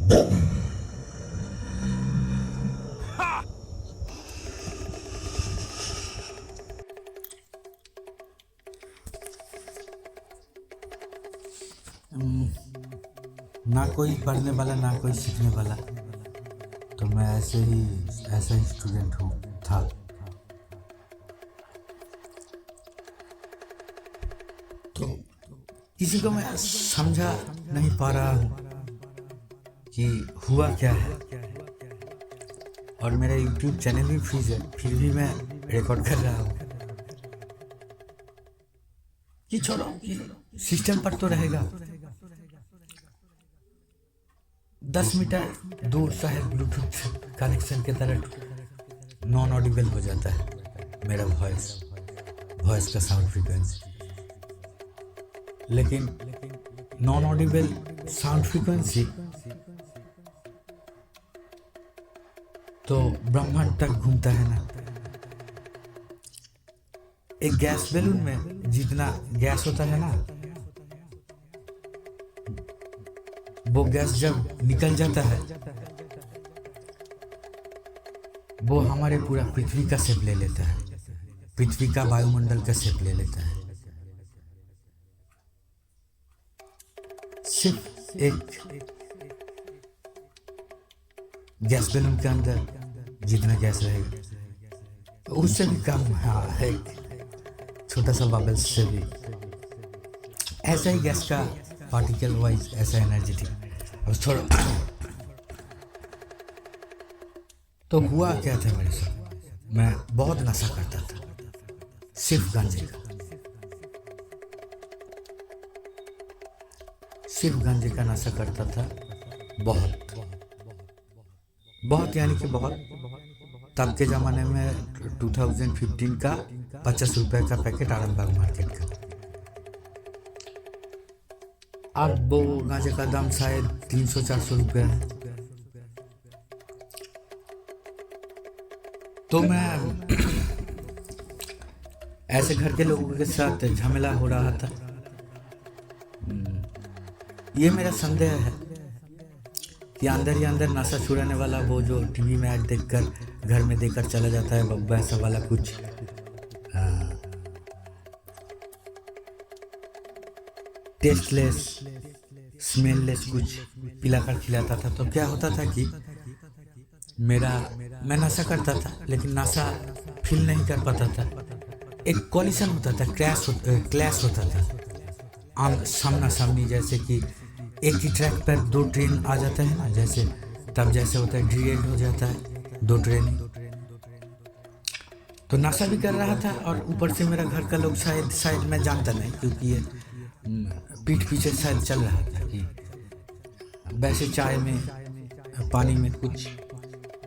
ना कोई पढ़ने वाला ना कोई सीखने वाला, तो मैं ऐसा ही स्टूडेंट हूँ था। तो किसी को मैं समझा नहीं पा रहा हूँ कि हुआ क्या है। और मेरा YouTube चैनल भी फ्रीज है, फिर भी मैं रिकॉर्ड कर रहा हूँ कि छोड़ो कि सिस्टम पर तो रहेगा। 10 मीटर दूर शायद ब्लूटूथ कनेक्शन के तरह नॉन ऑडिबल हो जाता है मेरा वॉइस का साउंड फ्रीक्वेंसी। लेकिन नॉन ऑडिबल साउंड फ्रीक्वेंसी तो ब्रह्मांड तक घूमता है ना। एक गैस बैलून में जितना गैस होता है ना, वो गैस जब निकल जाता है वो हमारे पूरा पृथ्वी का शेप ले लेता है, पृथ्वी का वायुमंडल का शेप ले लेता है। सिर्फ एक गैस बैलून के अंदर जितना गैस रहेगा उससे भी कम, हाँ, एक छोटा सा बबल से भी ऐसा ही गैस का पार्टिकल वाइज ऐसा एनर्जेटिक। अब छोड़ो, तो हुआ क्या था मेरे साथ, मैं बहुत नशा करता था, सिर्फ गांजे का नशा करता था। बहुत यानी कि बहुत। तब के ज़माने में 2015 का 50 रुपये का पैकेट आरामबाग मार्केट का। अब वो गांजे का दाम शायद 300-400 रुपये है। तो मैं ऐसे घर के लोगों के साथ झमेला हो रहा था। ये मेरा संदेह है कि अंदर ही अंदर नशा छुड़ाने वाला वो जो टीवी में ऐड देखकर घर में देकर चला जाता है, वैसा वाला कुछ टेस्टलेस स्मेललेस कुछ पिलाकर खिलाता था। तो क्या होता था कि मैं नशा करता था लेकिन नशा फील नहीं कर पाता था। एक कॉलिशन होता था, क्लैश होता था सामना सामनी। जैसे कि एक ही ट्रैक पर दो ट्रेन आ जाता है ना, जैसे होता है डिलेड हो जाता है दो ट्रेन। तो नशा भी कर रहा था और ऊपर से मेरा घर का लोग शायद मैं जानता नहीं, क्योंकि ये पीठ पीछे शायद चल रहा था कि वैसे चाय में पानी में कुछ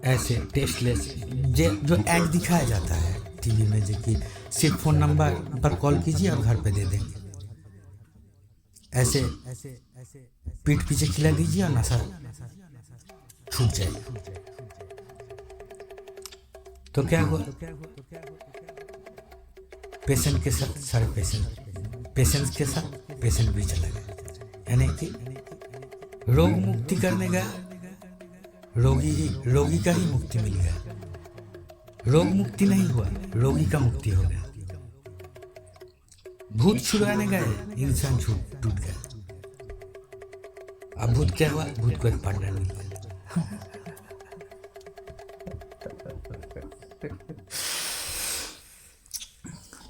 ऐसे टेस्टलेस जो ऐड दिखाया जाता है टीवी में, जो कि सिर्फ फ़ोन नंबर पर कॉल कीजिए और घर पे दे देंगे। ऐसे पीठ पीछे खिला दीजिए और नशा छूट जाए। तो क्या हुआ, पेशेंट के साथ सारे पेशेंट्स के साथ पेशेंट भी चला गया। यानी कि रोग मुक्ति करने गया, रोगी का ही मुक्ति मिल गया। रोग मुक्ति नहीं हुआ, रोगी का मुक्ति हो गया। भूत छुड़ाने गए, इंसान टूट गया। अब भूत क्या हुआ, भूत को एक पार्टनर मिल गया।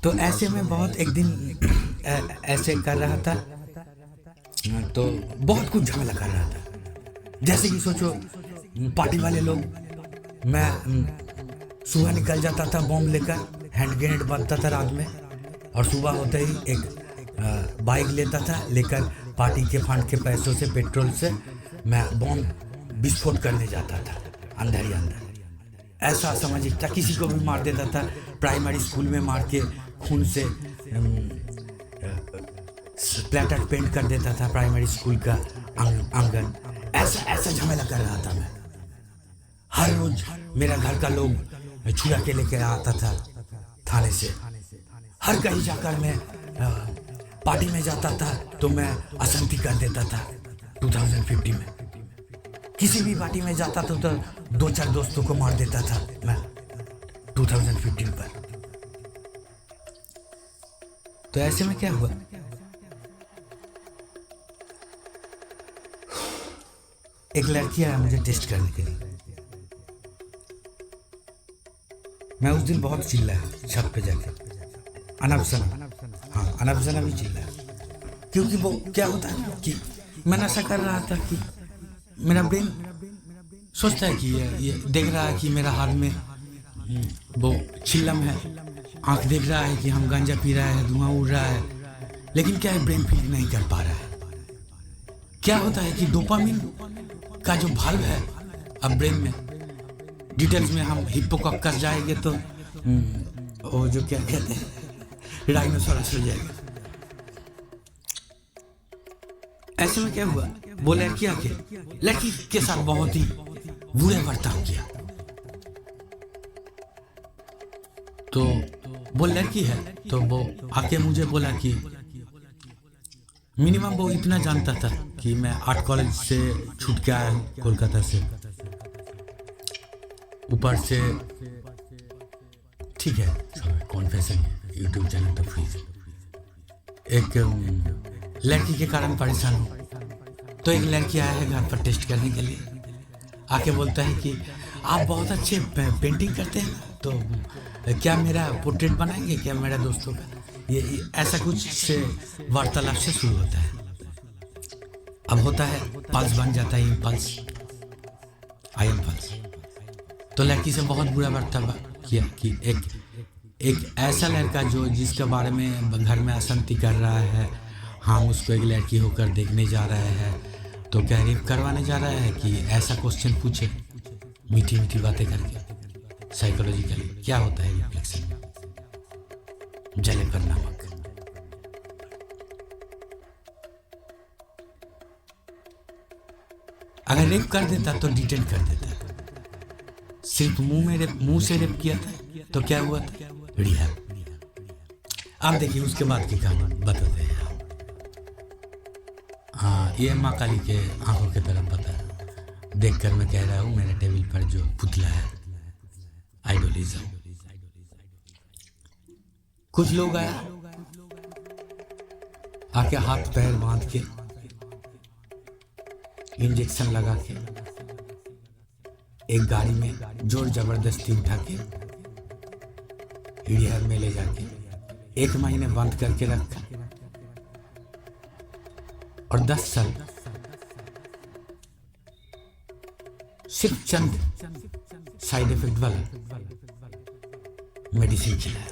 तो ऐसे में बहुत एक दिन ऐसे कर रहा था, तो बहुत कुछ झमेला कर रहा था। जैसे कि सोचो पार्टी वाले लोग, मैं सुबह निकल जाता था बॉम्ब लेकर, हैंड ग्रेनेड बांधता था रात में, और सुबह होते ही एक बाइक लेता था लेकर पार्टी के फंड के पैसों से, पेट्रोल से मैं बॉम्ब विस्फोट करने जाता था अंदर ही अंदर। ऐसा सामाजिक था, किसी को भी मार देता था। प्राइमरी स्कूल में मार के खून से स्प्लैटर पेंट कर देता था प्राइमरी स्कूल का आंगन। ऐसा झमेला कर रहा था मैं। हर रोज मेरा घर का लोग छुड़ा के लेके आता था थाने से। हर कहीं जाकर मैं पार्टी में जाता था तो मैं अशांति कर देता था 2050 में। किसी भी पार्टी में जाता था तो 2-4 दोस्तों को मार देता था मैं 2015 पर। तो ऐसे में क्या हुआ, एक लड़की आया मुझे टेस्ट करने के लिए। मैं उस दिन बहुत चिल्लाया छत पे जाके, अनफसना, हाँ अनफसना भी चिल्लाया, क्योंकि वो क्या होता है ना कि मैं नशा कर रहा था कि मेरा ब्रेन सोचता है कि ये देख रहा है कि मेरा हाथ में वो चिल्लम है, आंख देख रहा है कि हम गांजा पी रहा है, धुआं उड़ रहा है, लेकिन क्या है ब्रेन फील नहीं कर पा रहा है। क्या होता है कि डोपामिन का जो भाल्व है अब ब्रेन में, डिटेल्स में हम हिप्पोकैम्पस जाएंगे तो वो जो क्या कहते हैं राइनोसोरस हो जाएगा। ऐसे में क्या हुआ, वो लड़की के साथ बहुत ही बुरे बर्ताव किया। तो वो लड़की है तो वो आके मुझे बोला कि मिनिमम वो इतना जानता था कि मैं आर्ट कॉलेज से छूट के आया हूँ कोलकाता से, ऊपर से ठीक है कॉन्फेशन यूट्यूब चैनल तो फ्री, एक लड़की के कारण परेशान हूँ। तो एक लड़की आया है घर पर टेस्ट करने के लिए, आके बोलता है कि आप बहुत अच्छे पेंटिंग करते हैं, तो क्या मेरा पोर्ट्रेट बनाएंगे क्या मेरा दोस्तों का, ये ऐसा कुछ से वार्तालाप से शुरू होता है। अब होता है पल्स बन जाता है इम्पल्स, आई इम्पल्स। तो लड़की से बहुत बुरा बर्ताव किया कि एक ऐसा लड़का जो जिसके बारे में घर में अशांति कर रहा है, हम उसको एक लड़की होकर देखने जा रहे हैं तो क्या रेप करवाने जा रहा है, कि ऐसा क्वेश्चन पूछे मीठी मीठी बातें करके। साइकोलॉजिकली क्या होता है रिफ्लेक्शन, जले पर नमक। अगर रेप कर देता तो डिटेन कर देता, सिर्फ मुंह से रेप किया था तो क्या हुआ था, रिहैब। आप देखिए उसके बाद की कहानी बताते हैं। हाँ ये माँ काली के आंखों की तरफ बता देखकर मैं कह रहा हूँ मेरे टेबल पर जो पुतला है आइडोलिज्म। कुछ लोग आया आके हाथ पैर बांध के इंजेक्शन लगा के एक गाड़ी में जोर जबरदस्ती उठा के रिहैब में ले जाके 1 महीने बंद करके रखा और 10 साल सिर्फ चंद साइड इफेक्ट वाला मेडिसिन खिलाया।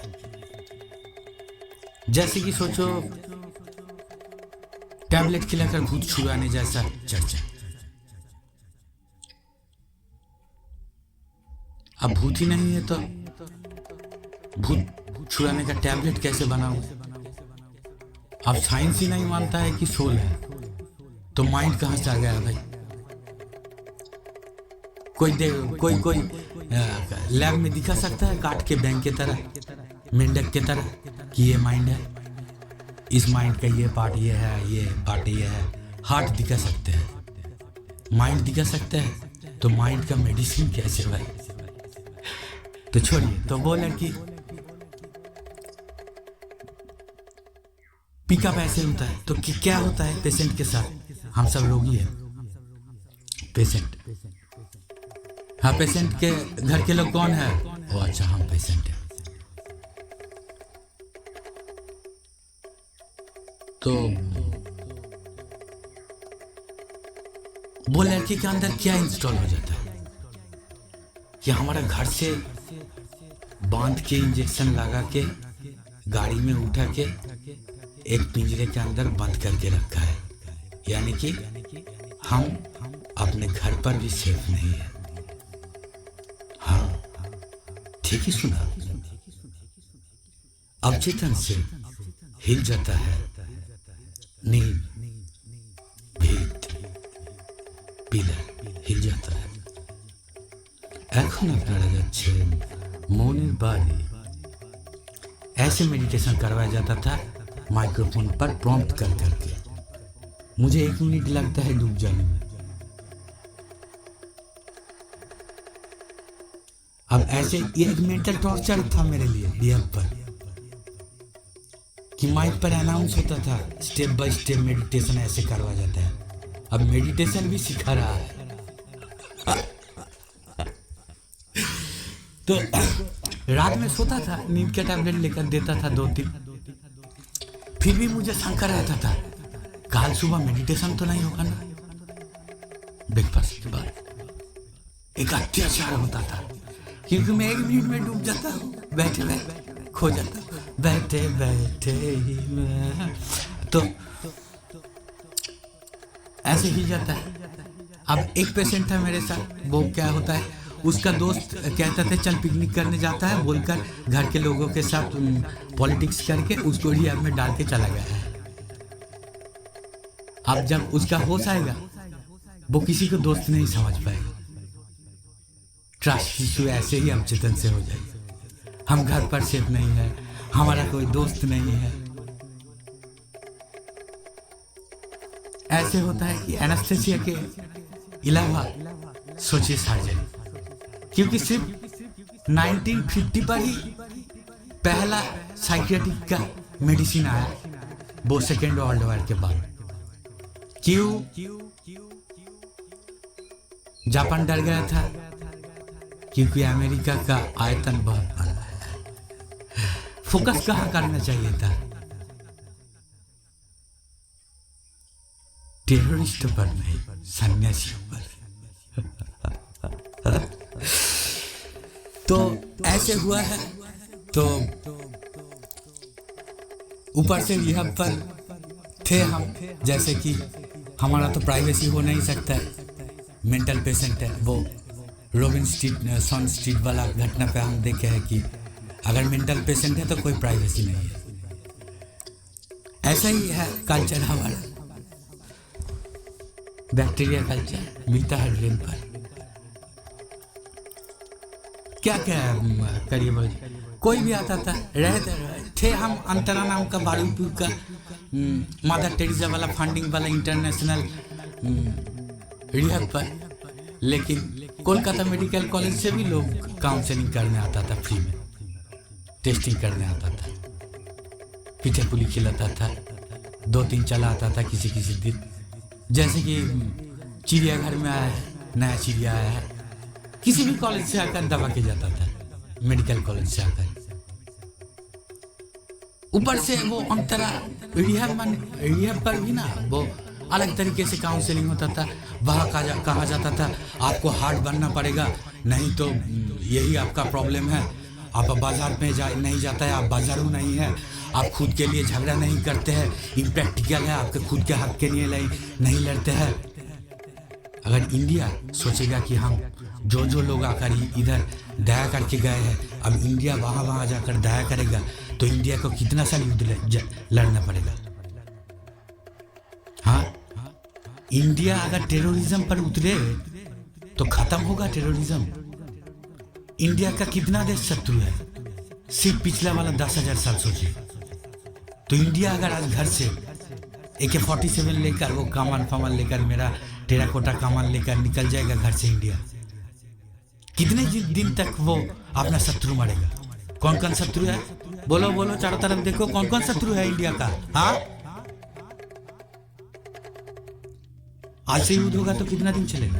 जैसे कि सोचो टैबलेट खिलाकर भूत छुड़ाने जैसा चर्चा। अब भूत ही नहीं है तो भूत छुड़ाने का टैबलेट कैसे बनाऊं? अब साइंस ही नहीं मानता है कि सोल है तो माइंड कहां से आ गया भाई? कोई लैब में दिखा सकता है काट के बैंक के तरह, मेंढक के तरह कि ये माइंड है, इस माइंड का ये पार्ट ये है, ये पार्ट ये है। हार्ट दिखा सकते हैं, माइंड दिखा सकते हैं, तो माइंड का मेडिसिन कैसे भाई? तो छोड़िए। तो वो लड़की पिकअप ऐसे होता है तो क्या होता है पेशेंट के साथ? हम सब रोगी है, पेशेंट। हाँ पेशेंट के घर के लोग कौन है? ओ अच्छा हम पेशेंट है। तो वो लड़की के अंदर क्या इंस्टॉल हो जाता है कि हमारा घर से बांध के इंजेक्शन लगा के गाड़ी में उठा के एक पिंजरे के अंदर बंद करके रखा है, यानी कि हम अपने घर पर भी सेफ नहीं है। हाँ ठीक ही सुना। अवचेतन से हिल जाता है नींद, भीत पिलर हिल जाता है। এখন আপনারা যাচ্ছেন मौन बारी। ऐसे मेडिटेशन करवाया जाता था माइक्रोफोन पर प्रॉम्प्ट कर करके। मुझे 1 मिनट लगता है डूब जाने में। अब ऐसे ये एक मेंटल टॉर्चर था मेरे लिए रिहब पर, कि माइक पर अनाउंस होता था स्टेप बाय स्टेप मेडिटेशन ऐसे करवा जाता है। अब मेडिटेशन भी सिखा रहा है। तो रात में सोता था, नींद के टैबलेट लेकर देता था 2-3, फिर भी मुझे शंका रहता था कल सुबह मेडिटेशन तो नहीं होगा ना। ब्रेकफास्ट के बाद एक अत्याचार होता था, क्योंकि मैं 1 मिनट में डूब जाता हूँ, बैठे बैठे खो जाता हूँ, बैठे बैठे ही मैं, तो ऐसे ही जाता है। अब एक पेशेंट है मेरे साथ, वो क्या होता है, उसका दोस्त कहता था चल पिकनिक करने जाता है बोलकर घर के लोगों के साथ पॉलिटिक्स करके उसको रिहैब में डाल के चला गया है। अब जब उसका होश आएगा वो किसी को दोस्त नहीं समझ पाएगा। ट्रस्ट इशू ऐसे ही हम चेतन से हो जाएगा। हम घर पर सेफ नहीं है, हमारा कोई दोस्त नहीं है। ऐसे होता है कि एनेस्थेसिया के अलावा सोचिए सर्जरी, क्योंकि सिर्फ 1950 पर ही पहला साइकियाट्रिक का मेडिसिन आया, वो सेकेंड वर्ल्ड वॉर के बाद। क्यों? जापान डर गया था, क्योंकि अमेरिका का आयतन बहुत बड़ा है। फोकस कहाँ करना चाहिए था? टेररिस्ट पर नहीं, सन्यासियों पर। तो ऐसे हुआ है। तो ऊपर से रिहब पर थे हम, जैसे कि हमारा तो प्राइवेसी हो नहीं सकता है, मेंटल पेशेंट है वो। रोबिन स्ट्रीट सन स्ट्रीट वाला घटना पे हम देखे हैं कि अगर मेंटल पेशेंट है तो कोई प्राइवेसी नहीं है। ऐसा ही है कल्चर हमारा, बैक्टीरिया कल्चर मिलता है ड्रेन पर। क्या क्या करिए बोल, कोई भी आता था, रहते थे हम अंतरा नाम का बारूपुर का मदर टेरेसा वाला फंडिंग वाला इंटरनेशनल रिहैब पर। लेकिन कोलकाता मेडिकल कॉलेज से भी लोग काउंसलिंग करने आता था, फ्री में टेस्टिंग करने आता था, पीछे पुली खिलाता था, 2-3 चला आता था किसी किसी दिन। जैसे कि चिड़ियाघर में आया है, नया चिड़िया आया है, किसी भी कॉलेज से आकर दबा के जाता था, मेडिकल कॉलेज से आकर। ऊपर से वो अंतरा रिहैब पर भी ना वो अलग तरीके से काउंसलिंग होता था। वहाँ कहा जाता था आपको हार्ड बनना पड़ेगा, नहीं तो यही आपका प्रॉब्लम है। आप बाजार में नहीं जाता है, आप बाजारू नहीं है, आप खुद के लिए झगड़ा नहीं करते हैं, इम्प्रैक्टिकल है, आपके खुद के हक के लिए नहीं लड़ते हैं। अगर इंडिया सोचेगा कि हम जो लोग आकर इधर दया करके गए हैं, अब इंडिया वहाँ जाकर दया करेगा, तो इंडिया को कितना साल युद्ध लड़ना पड़ेगा। हाँ, इंडिया अगर टेररिज्म पर उतरे तो खत्म होगा टेररिज्म। इंडिया का कितना देश शत्रु है, सिर्फ पिछला वाला 10,000 साल सोचिए। तो इंडिया अगर आज घर से AK-47 लेकर, वो कमान फमान लेकर, मेरा टेराकोटा कमान लेकर निकल जाएगा घर से इंडिया, कितने दिन तक वो अपना शत्रु मारेगा? कौन कौन शत्रु है? बोलो बोलो, चारों तरफ देखो, कौन कौन शत्रु है इंडिया का? हाँ, आज से युद्ध होगा तो कितना दिन चलेगा?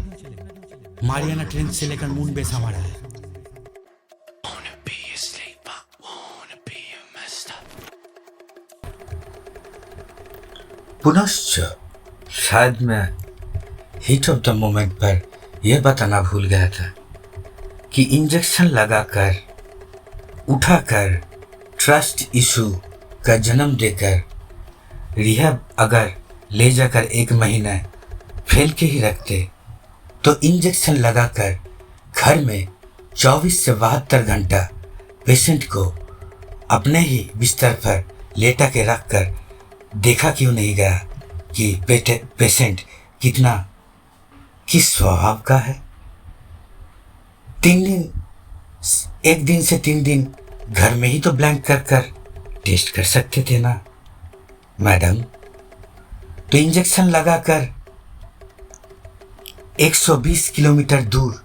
मारियाना ट्रेंच से लेकर मून बेस हमारा है। पुनश्च शायद मैं हीट ऑफ द मोमेंट पर यह बताना भूल गया था कि इंजेक्शन लगाकर उठाकर ट्रस्ट इशू का जन्म देकर रिहैब अगर ले जाकर 1 महीना फैल के ही रखते, तो इंजेक्शन लगाकर घर में 24 से 72 घंटा पेशेंट को अपने ही बिस्तर पर लेटा के रखकर देखा क्यों नहीं गया कि पेशेंट किस स्वभाव का है। 1 दिन से 3 दिन घर में ही तो ब्लैंक कर टेस्ट कर सकते थे ना मैडम। तो इंजेक्शन लगाकर 120 किलोमीटर दूर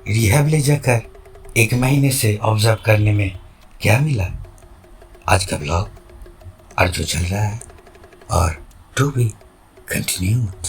रिहैब ले जाकर एक महीने से ऑब्जर्व करने में क्या मिला आज का ब्लॉग और जो चल रहा है और टू बी कंटिन्यूड।